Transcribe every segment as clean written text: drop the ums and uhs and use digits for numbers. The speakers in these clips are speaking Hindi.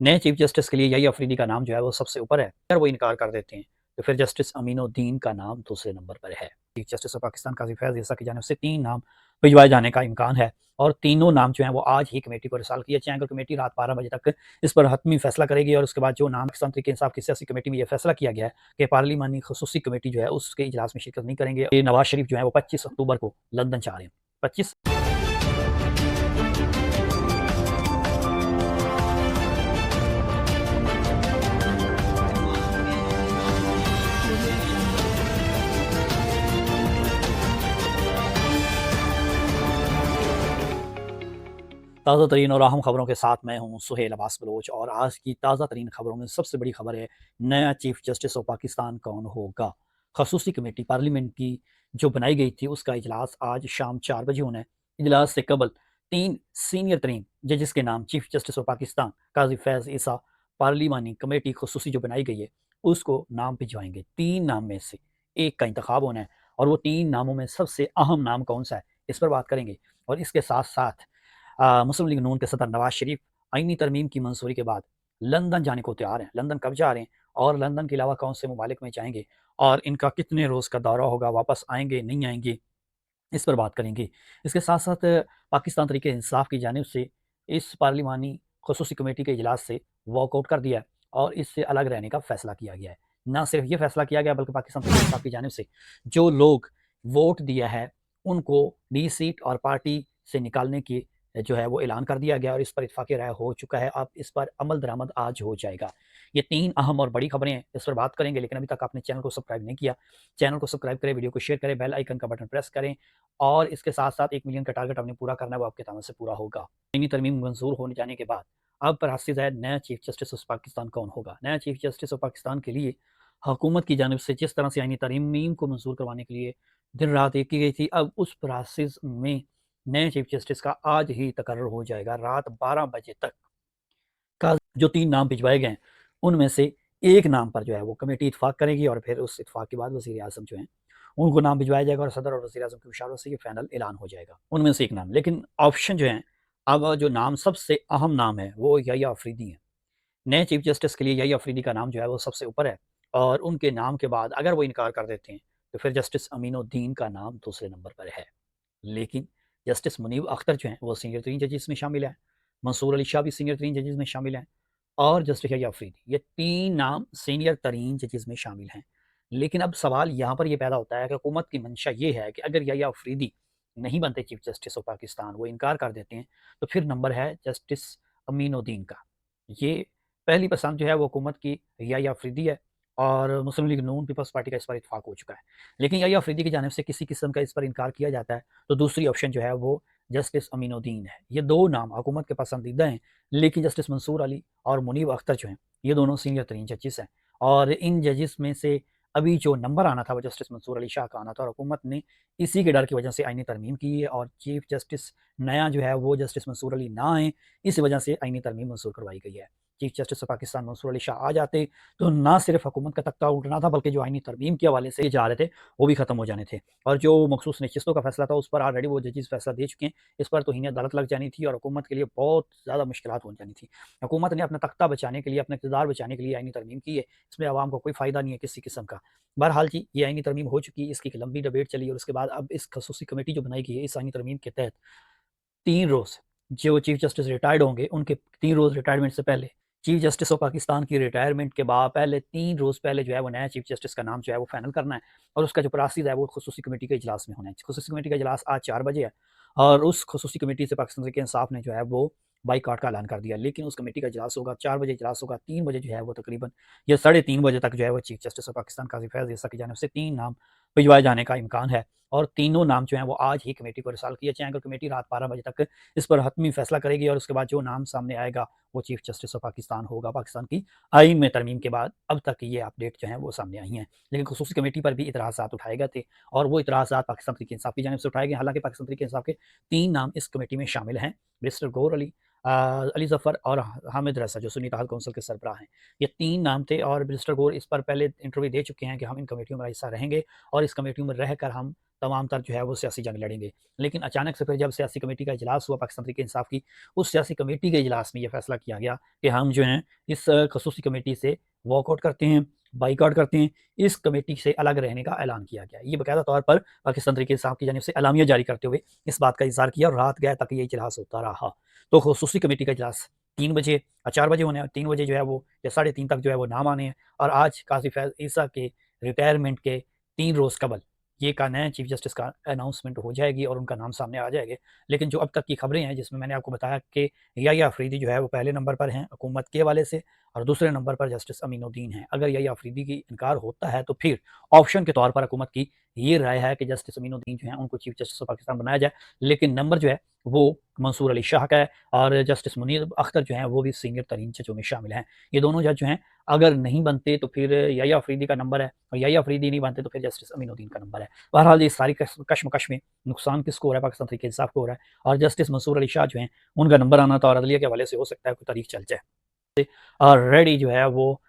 नए चीफ जस्टिस के लिए यही अफरीदी का नाम जो है वो सबसे ऊपर है। अगर वो इनकार कर देते हैं तो फिर जस्टिस अमीनुद्दीन का नाम दूसरे नंबर पर है। Chief justice of Pakistan Qazi Faez ईसा की जानिब से 3 नाम भिजवाए जाने का इम्कान है और तीनों नाम जो हैं वो आज ही कमेटी को रिसाल किए जाएंगे। कमेटी रात 12 बजे तक इस पर हतमी फैसला करेगी और उसके बाद जो नाम पाकिस्तान तहरीक इंसाफ की सियासी कमेटी में यह फैसला किया गया है कि पार्लिमानी खसूसी कमेटी जो है उसके इजलास में शिरकत नहीं करेंगे। नवाज शरीफ जो है वो 25 अक्टूबर को लंदन जा रहे हैं। 25 ताज़ा तरीन और अहम खबरों के साथ मैं हूं सुहेल अब्बास बलोच और आज की ताज़ा तरीन खबरों में सबसे बड़ी खबर है नया चीफ जस्टिस ऑफ पाकिस्तान कौन होगा। खसूसी कमेटी पार्लियामेंट की जो बनाई गई थी उसका इजलास आज शाम 4 बजे होना है। इजलास से कबल 3 सीनियर तरीन जजेस के नाम chief justice of Pakistan Qazi Faez Isa पार्लिमानी कमेटी खसूसी जो बनाई गई है उसको नाम भिजवाएंगे। 3 नाम में से एक का इंतखाब होना है और वो 3 नामों में सबसे अहम नाम कौन सा है इस पर बात करेंगे। और इसके साथ साथ मुस्लिम लीग नून के सदर नवाज शरीफ आईनी तरमीम की मंजूरी के बाद लंदन जाने को तैयार हैं। लंदन कब जा रहे हैं और लंदन के अलावा कौन से ममालिक में जाएंगे और इनका कितने रोज़ का दौरा होगा, वापस आएंगे नहीं आएंगे, इस पर बात करेंगे। इसके साथ साथ पाकिस्तान तहरीक इंसाफ की जानिब से इस पार्लिमानी खसूसी कमेटी के इजलास से वॉकआउट कर दिया और इससे अलग रहने का फैसला किया गया है। ना सिर्फ ये फैसला किया गया बल्कि पाकिस्तान तहरीक इंसाफ की जानिब से जो लोग वोट दिया है उनको डी सीट और पार्टी से निकालने की जो है वो ऐलान कर दिया गया और इस पर इत्फाक़ राय हो चुका है। अब इस पर अमल दरामद आज हो जाएगा। ये 3 अहम और बड़ी खबरें हैं, इस पर बात करेंगे। लेकिन अभी तक आपने चैनल को सब्सक्राइब नहीं किया, चैनल को सब्सक्राइब करें, वीडियो को शेयर करें, बेल आइकन का बटन प्रेस करें और इसके साथ साथ 1 मिलियन का टारगेट आपने पूरा करना है, वो आपके तामत से पूरा होगा। आईनी तरमीम मंजूर होने जाने के बाद अब बरहसी ज़ायद नया चीफ जस्टिस ऑफ पाकिस्तान कौन होगा। नया चीफ जस्टिस ऑफ पाकिस्तान के लिए हुकूमत की जानिब से जिस तरह से आईनी तरमीम को मंजूर करवाने के लिए दिन रात एक की गई थी, अब उस प्रोसेस में नए चीफ जस्टिस का आज ही तकर्रर हो जाएगा। रात 12 बजे तक का जो 3 नाम भिजवाए गए हैं उनमें से एक नाम पर जो है वो कमेटी इत्फाक करेगी और फिर उस इत्फाक के बाद वज़ीर आज़म जो हैं उनको नाम भिजवाया जाएगा और सदर और वज़ीर आज़म की मुशावरत से ये फाइनल ऐलान हो जाएगा। उनमें से एक नाम, लेकिन ऑप्शन जो हैं, अब जो नाम सबसे अहम नाम है वो यहिया अफरीदी है। नए चीफ जस्टिस के लिए यहिया अफरीदी का नाम जो है वो सबसे ऊपर है और उनके नाम के बाद अगर वो इनकार कर देते हैं तो फिर जस्टिस अमीनुद्दीन का नाम दूसरे नंबर पर है। लेकिन जस्टिस मुनीब अख्तर जो हैं वो सीनियर तरीन जजेस में शामिल हैं, मंसूर अली शाह भी सीनियर तरीन जजेस में शामिल हैं और जस्टिस यहिया अफरीदी, ये 3 नाम सीनियर तरीन जजेस में शामिल हैं। लेकिन अब सवाल यहाँ पर ये पैदा होता है कि हुकूमत की मंशा ये है कि अगर यहिया अफरीदी नहीं बनते चीफ जस्टिस ऑफ पाकिस्तान, वो इनकार कर देते हैं, तो फिर नंबर है जस्टिस अमीनुद्दीन का। ये पहली पसंद जो है वो हुकूमत की यहिया अफरीदी है और मुस्लिम लीग नून पीपल्स पार्टी का इस पर इत्फाक हो चुका है। लेकिन यहिया अफरीदी की जानिब से किसी किस्म का इस पर इनकार किया जाता है तो दूसरी ऑप्शन जो है वो जस्टिस अमीनुद्दीन है। ये 2 नाम हुकूमत के पसंदीदा हैं, लेकिन जस्टिस मंसूर अली और मुनीब अख्तर जो हैं ये दोनों सीनियर तरीन जजेस हैं और इन जजेस में से अभी जो नंबर आना था वो जस्टिस मंसूर अली शाह का आना था और हुकूमत ने इसी के डर की वजह से आईनी तरमीम की है और चीफ जस्टिस नया जो है वो जस्टिस मंसूर अली ना आए, इस वजह से आईनी तरमीम मंजूर करवाई गई है। Chief justice of Pakistan Mansoor Ali Shah आ जाते तो ना सिर्फ हुकूमत का तख्ता उठना था बल्कि जो आईनी तरमीम के हवाले से जा रहे थे वो भी खत्म हो जाने थे। और जो मखसूस नशिस्तों का फैसला था उस पर ऑलरेडी वो जजेस फैसला दे चुके हैं। इस पर तौहीन अदालत लग जानी थी और हुकूमत के लिए बहुत ज़्यादा मुश्किलात हो जानी थी। हुकूमत ने अपना तख्ता बचाने के लिए, अपना इक़्तिदार बचाने के लिए आईनी तरमीम की है, इसमें आवाम को कोई फ़ायदा नहीं है किसी किस्म का। बहरहाल जी, ये आईनी तरमीम हो चुकी है, इसकी एक लंबी डिबेट चली और उसके बाद अब इस खसूसी कमेटी जो बनाई गई है इस आईनी तरमीम के तहत 3 रोज़ जो चीफ जस्टिस रिटायर्ड होंगे उनके 3 रोज़ रिटायरमेंट से पहले, चीफ जस्टिस ऑफ पाकिस्तान की रिटायरमेंट के बाद पहले 3 रोज़ पहले जो है वो नया चीफ जस्टिस का नाम जो है वो फाइनल करना है और उसका जो प्रोसेस है वो खसूसी कमेटी के इजलास में होना है। खसूसी कमेटी का इजलास आज 4 बजे है और उस खसूसी कमेटी से पाकिस्तान तहरीक इंसाफ ने जो है वो बाइकआउट का ऐलान कर दिया। लेकिन उस कमेटी का इजलास होगा 4 बजे, इजलास होगा 3 बजे जो है वो तकरीबन या साढ़े 3 बजे तक जो है वो चीफ जस्टिस ऑफ पाकिस्तान काजी फैज़ ईसा की जानिब से 3 नाम भिजवाए जाने का इम्कान है और तीनों नाम जो हैं वो आज ही कमेटी को रिसाल किए जाएंगे। कमेटी रात 12 बजे तक इस पर हतमी फैसला करेगी और उसके बाद जो नाम सामने आएगा वो चीफ जस्टिस ऑफ पाकिस्तान होगा। पाकिस्तान की आइन में तरमीम के बाद अब तक ये अपडेट जो है वो सामने आई हैं। लेकिन खसूसी कमेटी पर भी इतराज़ात उठाए गए थे और वो इतराज़ात पाकिस्तान तहरीक इंसाफ की जानिब से उठाए गए। हालांकि पाकिस्तान तहरीक इंसाफ के 3 नाम इस कमेटी में शामिल हैं, बैरिस्टर गौहर अली, अली ज़फ़र और हामिद रज़ा जो सुन्नी इत्तेहाद कौंसिल के सरबराह हैं। ये 3 नाम थे और बैरिस्टर गौर इस पर पहले इंटरव्यू दे चुके हैं कि हम इन कमेटियों में हिस्सा रहेंगे और इस कमेटियों में रहकर हम तमाम तर जो है वो सियासी जंग लड़ेंगे। लेकिन अचानक से फिर जब सियासी कमेटी का इजलास हुआ पाकिस्तान तहरीक-ए-इंसाफ की, उस सियासी कमेटी के इजलास में ये फ़ैसला किया गया कि हम जो हैं इस खसूसी कमेटी से वॉकआउट करते हैं, बाइकआउट करते हैं, इस कमेटी से अलग रहने का ऐलान किया गया। ये बाकायदा तौर पर पाकिस्तान तहरीक-ए-इंसाफ की जानिब से एलामिया जारी करते हुए इस बात का इज़हार किया और रात गए तक ये इजलास होता रहा। तो खसूसी कमेटी का इजलास 3 बजे 4 बजे होने है, 3 बजे जो है वो या साढ़े 3 तक जो है वो नाम आने हैं और आज कासिफ़ ईसा के रिटायरमेंट के 3 रोज़ कबल ये का नया चीफ जस्टिस का अनाउंसमेंट हो जाएगी और उनका नाम सामने आ जाएगा। लेकिन जो अब तक की खबरें हैं जिसमें मैंने आपको बताया कि याह्या अफरीदी जो है वो पहले नंबर पर हैं हुकूमत के हवाले से और दूसरे नंबर पर जस्टिस अमीनुद्दीन हैं। अगर याह्या अफरीदी की इनकार होता है तो फिर ऑप्शन के तौर पर हुकूमत की ये राय है कि जस्टिस अमीनुद्दीन जो हैं उनको चीफ जस्टिस ऑफ पाकिस्तान बनाया जाए, लेकिन नंबर जो है वो मंसूर अली शाह का है और जस्टिस मुनीर अख्तर जो हैं वो भी सीनियर तरीन जजों में शामिल हैं। ये दोनों जज जो हैं अगर नहीं बनते तो फिर याह्या अफरीदी का नंबर है और याह्या अफरीदी नहीं बनते तो फिर जस्टिस अमीनुद्दीन का नंबर है। बहरहाल ये सारी कशमकश में नुकसान किसको हो रहा है? पाकिस्तान तहरीक इंसाफ को हो रहा है और जस्टिस मंसूर अली शाह जो हैं उनका नंबर आना तो और अदलिया के हवाले से हो सकता है कोई तारीख चल जाए। ऑलरेडी जो है वो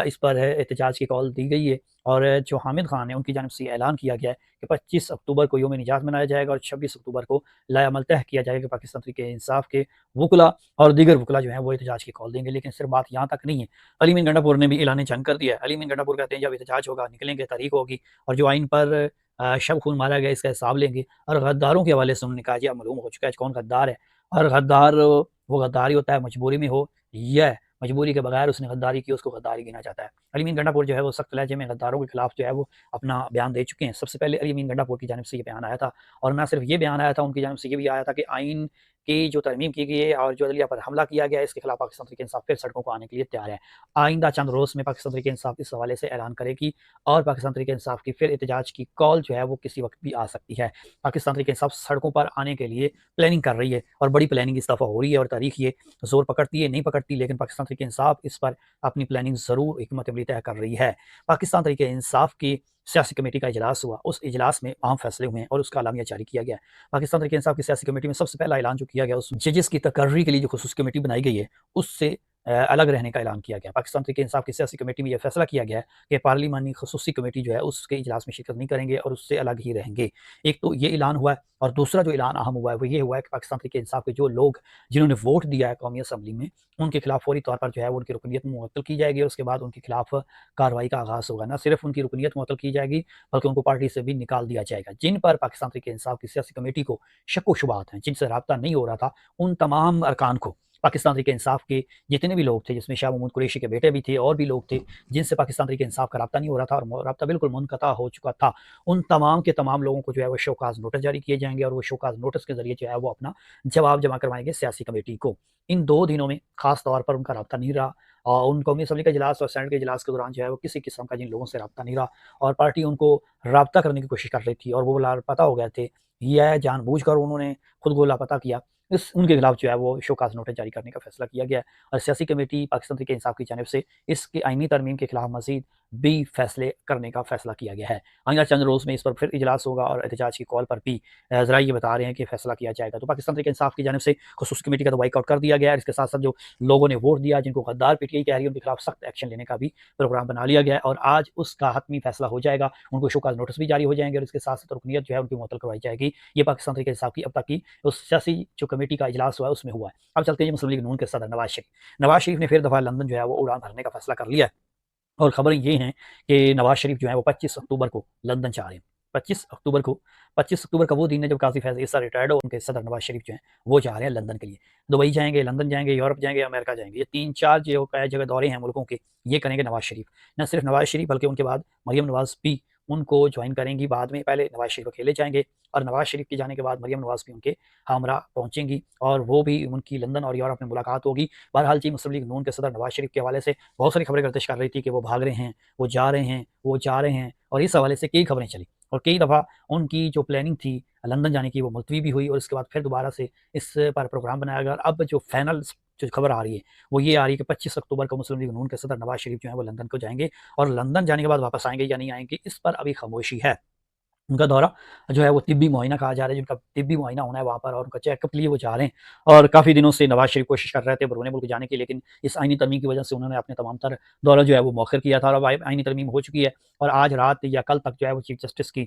इस पर एहतजाज की कॉल दी गई है और जो हामिद खान है उनकी जानिब से ऐलान किया गया है कि 25 अक्टूबर को यौम निजात मनाया जाएगा और 26 अक्टूबर को लाएअमल तय किया जाएगा कि पाकिस्तान तहरीक इंसाफ के वकला और दीगर वकला जो हैं वो एहतजाज की कॉल देंगे। लेकिन सिर्फ बात यहाँ तक नहीं है, अली मीन गंडापुर ने भी ऐलान जंग कर दिया है। अली मीन गंडापुर कहते हैं जब एहतजाज होगा निकलेंगे, तारीख होगी और जो आइन पर शब खून मारा गया इसका हिसाब लेंगे और गद्दारों के हवाले से उन्होंने कहा जी अब मालूम हो चुका है कौन गद्दार है और गद्दार वो गद्दारी होता है मजबूरी में हो या मजबूरी के बगैर उसने गद्दारी की, उसको गद्दारी गिना जाता है। अली मीन गंडापुर जो है वो सख्त लहजे में गद्दारों के खिलाफ जो है वो अपना बयान दे चुके हैं। सबसे पहले अली मीन गंडापुर की जानिब से ये बयान आया था और ना सिर्फ ये बयान आया था, उनकी जानिब से ये भी आया था कि आइन की जो तरमीम की गई है और जो अदलिया पर हमला किया गया है इसके खिलाफ पाकिस्तान तहरीक इंसाफ फिर सड़कों को आने के लिए तैयार है। आइंदा चंद रोज़ में पाकिस्तान तहरीक इंसाफ इस हवाले से ऐलान करेगी और पाकिस्तान तहरीक इंसाफ की फिर एहतजाज की कॉल जो है वो किसी वक्त भी आ सकती है। पाकिस्तान तहरीक इंसाफ सड़कों पर आने के लिए प्लानिंग कर रही है और बड़ी प्लानिंग इस दफ़ा हो रही है और तारीख ये ज़ोर पकड़ती है नहीं पकड़ती, लेकिन पाकिस्तान तहरीक इंसाफ इस पर अपनी प्लानिंग ज़रूर हिकमत अमली तय कर रही है। पाकिस्तान तहरीक इंसाफ की सियासी कमेटी का इजलास हुआ, उस इजलास में अहम फैसले हुए हैं और उसका एलामिया जारी किया गया है। पाकिस्तान तहरीक इंसाफ की सियासी कमेटी में सबसे पहला ऐलान जो किया गया उस जजेस की तकर्री के लिए जो खुसूसी कमेटी बनाई गई है उससे अलग रहने का ऐलान किया गया। पाकिस्तान तहरीक इंसाफ की सियासी कमेटी में यह फैसला किया गया है कि पार्लिमानी खुसूसी कमेटी जो है उसके इजलास में शिरकत नहीं करेंगे और उससे अलग ही रहेंगे। एक तो ये ऐलान हुआ है और दूसरा जो ऐलान अहम हुआ है वो ये हुआ है कि पाकिस्तान तहरीक इंसाफ के जो लोग जिन्होंने वोट दिया है कौमी असम्बली में उनके खिलाफ फौरी तौर पर जो है वो उनकी रुकनीत मुअत्तल की जाएगी और उसके बाद उनके खिलाफ कार्रवाई का आगाज़ होगा। न सिर्फ उनकी रुकनीत मुअत्तल की जाएगी बल्कि उनको पार्टी से भी निकाल दिया जाएगा। जिन पर पाकिस्तान तहरीक इंसाफ की सियासी कमेटी को शक व शुबहात हैं, जिनसे राब्ता नहीं हो रहा था, उन तमाम अरकान को पाकिस्तान तहरीक इंसाफ के जितने भी लोग थे जिसमें शाह महमूद कुरैशी के बेटे भी थे और भी लोग थे जिनसे पाकिस्तान तहरीक इंसाफ का राब्ता नहीं हो रहा था और राब्ता बिल्कुल मुनक़ता हो चुका था, उन तमाम के तमाम लोगों को जो है वो शोकाज़ नोटिस जारी किए जाएंगे और वो शोकाज़ नोटिस के ज़रिए जो है वो अपना जवाब जमा करवाएंगे सियासी कमेटी को। इन 2 दिनों में ख़ास तौर पर उनका राब्ता नहीं रहा और उन कौमी असम्बली का इजलास और सेनेट के इजलास के दौरान जो है वो किसी किस्म का जिन लोगों से राब्ता नहीं रहा और पार्टी उनको राब्ता करने की कोशिश कर रही थी और वो लापता हो गए थे, यह जानबूझकर उन्होंने खुद को लापता किया। इस उनके खिलाफ जो है वो शोकाज़ नोटिस जारी करने का फैसला किया गया है और सियासी कमेटी पाकिस्तान तहरीक इंसाफ की जानिब से इसकी आइनी तरमीम के खिलाफ मज़ीद भी फैसले करने का फैसला किया गया है। आइंदा चंद रोज़ में इस पर फिर इजलास होगा और एहतजाज की कॉल पर भी ज़रा ये बता रहे हैं कि फैसला किया जाएगा। तो पाकिस्तान तहरीक इंसाफ की जानिब से खुसूसी कमेटी का तो बाइकआउट कर दिया गया है। इसके साथ साथ जो लोगों ने वोट दिया जिनको गद्दार पीटीआई कह रही है उनके खिलाफ सख्त एक्शन लेने का भी प्रोग्राम बना लिया गया है और आज उसका हतमी फैसला हो जाएगा। उनको शोकाज़ नोटिस भी जारी हो जाएंगे और इसके साथ साथ रुकनीत जो है उनकी मुअत्तल करवाई जाएगी। ये पाकिस्तान तहरीक इंसाफ की अब तक की उस सियासी जो कमेटी का इजलास हुआ है उसमें हुआ है। अब चलते हैं मुस्लिम लीग नून के सदर नवाज शरीफ। नवाज शरीफ ने फिर दफ़ा लंदन जो है वो उड़ान भरने का फैसला कर लिया है और खबरें ये हैं कि नवाज शरीफ जो है वो 25 अक्टूबर को लंदन जा रहे हैं। 25 अक्टूबर को 25 अक्टूबर का वो दिन है जब कासिफ ईसा रिटायर्ड हो उनके सदर नवाज शरीफ जो हैं वो जा रहे हैं लंदन के लिए। दुबई जाएंगे, लंदन जाएंगे, यूरोप जाएंगे, अमेरिका जाएंगे। ये 3-4 जो जगह दौरे हैं मुल्कों के ये करेंगे नवाज शरीफ। न सिर्फ नवाज शरीफ बल्कि उनके बाद मरियम नवाज भी उनको ज्वाइन करेंगी बाद में। पहले नवाज शरीफ अकेले जाएंगे और नवाज शरीफ के जाने के बाद मरियम नवाज भी उनके हमरा पहुंचेंगी और वो भी उनकी लंदन और यूरोप में मुलाकात होगी। बहरहाल जी मुस्लिम लीग नून के सदर नवाज शरीफ के हवाले से बहुत सारी खबरें गर्दिश कर रही थी कि वो भाग रहे हैं, वो जा रहे हैं, वो जा रहे हैं और इस हवाले से कई खबरें चली और कई दफ़ा उनकी जो प्लानिंग थी लंदन जाने की वो मुलतवी भी हुई और इसके बाद फिर दोबारा से इस पर प्रोग्राम बनाया गया और अब जो फाइनल जो खबर आ रही है वो ये आ रही है कि 25 अक्टूबर को मुस्लिम लीग नून के सदर नवाज शरीफ जो है वो लंदन को जाएंगे और लंदन जाने के बाद वापस आएंगे या नहीं आएंगे इस पर अभी खामोशी है। उनका दौरा जो है वो तिब्बी मुआयना कहा जा रहा है, जिनका तिब्बी मुआयना होना है वहाँ पर और उनका चेकअप लिए वो जा रहे हैं। और काफ़ी दिनों से नवाज़ शरीफ कोशिश कर रहे थे बरूनी मुल्क जाने की, लेकिन इस आईनी तरमीम की वजह से उन्होंने अपने तमाम तर दौरा जो है वो मौखर किया था। और अब आईनी तरमीम हो चुकी है और आज रात या कल तक जो है वो चीफ जस्टिस की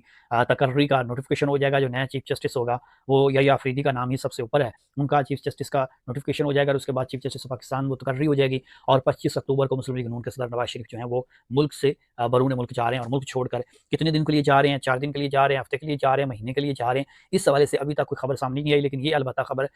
तकर्री का नोटिफिकेशन हो जाएगा। जो नया चीफ जस्टिस होगा वो यही आफरीदी का नाम ही सबसे ऊपर है, उनका चीफ जस्टिस का नोटिफिकेशन हो जाएगा और उसके बाद चीफ जस्टिस ऑफ पाकिस्तान वो तकर्री हो जाएगी। और 25 अक्टूबर को मुस्लिम लीग नून के सदर नवाज शरीफ जो है वो मुल्क से बरूनी मुल्क जा रहे हैं। और मुल्क छोड़कर कितने दिन के लिए जा रहे हैं, 4 दिन के लिए जा रहे हैं, हफ्ते के लिए जा रहे हैं, महीने के लिए जा रहे हैं, इस हवाले से अभी तक कोई खबर सामने नहीं आई। लेकिन ये अलबत्ता खबर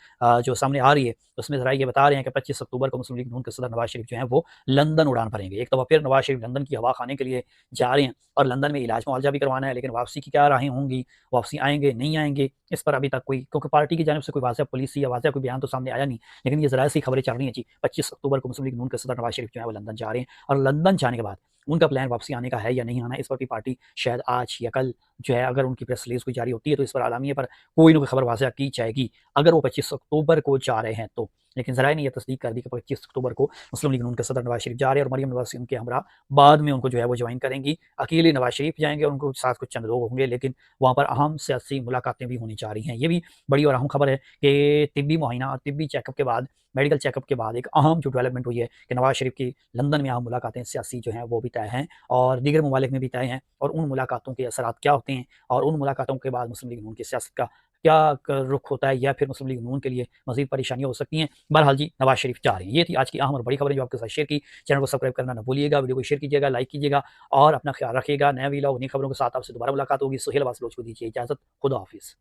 जो सामने आ रही है उसमें ज़रा ये बता रहे हैं कि 25 अक्टूबर को मुस्लिम लीग नून के सदर नवाज शरीफ जो है वो लंदन उड़ान भरेंगे। एक दफ़ा फिर नवाज शरीफ लंदन की हवा खाने के लिए जा रहे हैं और लंदन में इलाज मुआवजा भी करवाना है। लेकिन वापसी की क्या राहें होंगी, वापसी आएंगे नहीं आएंगे, इस पर अभी तक कोई, क्योंकि पार्टी की जानिब से कोई वाज़ह पॉलिसी या वाज़ह कोई बयान तो सामने आया नहीं। लेकिन ये ज़रा ऐसी खबरें चल रही हैं जी, 25 अक्टूबर को मुस्लिम लीग नून के सदर नवाज शरीफ जो है वो लंदन जा रहे हैं और लंदन जाने के बाद उनका प्लान वापसी आने का है या नहीं आना, इस पर भी पार्टी शायद आज या कल जो है, अगर उनकी प्रेस रिलीज कोई जारी होती है तो इस पर आलामी पर कोई ना कोई खबर वाज़ह की जाएगी अगर वो 25 अक्टूबर को जा रहे हैं तो। लेकिन ज़राए ने यह तस्दीक कर दी कि 25 अक्टूबर को मुस्लिम लीग नून के सदर नवाज शरीफ जा रहे हैं और मरियम नवाज़ उनके हमरा बाद में उनको जो है वो ज्वाइन करेंगी। अकेले नवाज शरीफ जाएंगे और उनको साथ कुछ चंद लोग होंगे, लेकिन वहाँ पर अहम सियासी मुलाकातें भी होनी जा रही हैं। ये भी बड़ी और अहम खबर है कि तिब्बी मुआयना और तिब्बी चेकअप के बाद, मेडिकल चेकअप के बाद एक अहम जो डेवलपमेंट हुई है कि नवाज शरीफ की लंदन में अहम मुलाकातें सियासी जो हैं वो भी तय हैं और दीगर ममालिक में भी तय हैं। और उन मुलाकातों के असरात क्या होते हैं और उन मुलाकातों के बाद मुस्लिम लीग नून की सियासत का क्या रुख होता है या फिर मुस्लिम लीग नून के लिए मजीद परेशानियां हो सकती हैं। बहरहाल जी, नवाज शरीफ जा रही हैं। ये थी आज की अहम और बड़ी खबरें जो आपके साथ शेयर की। चैनल को सब्सक्राइब करना ना भूलिएगा, वीडियो को शेयर कीजिएगा, लाइक कीजिएगा और अपना ख्याल रखिएगा। नए वीलॉग नई खबरों के साथ आपसे दोबारा मुलाकात होगी। सुहेल अब्बास बलोच को दीजिए इजाजत। खुदा हाफिज़।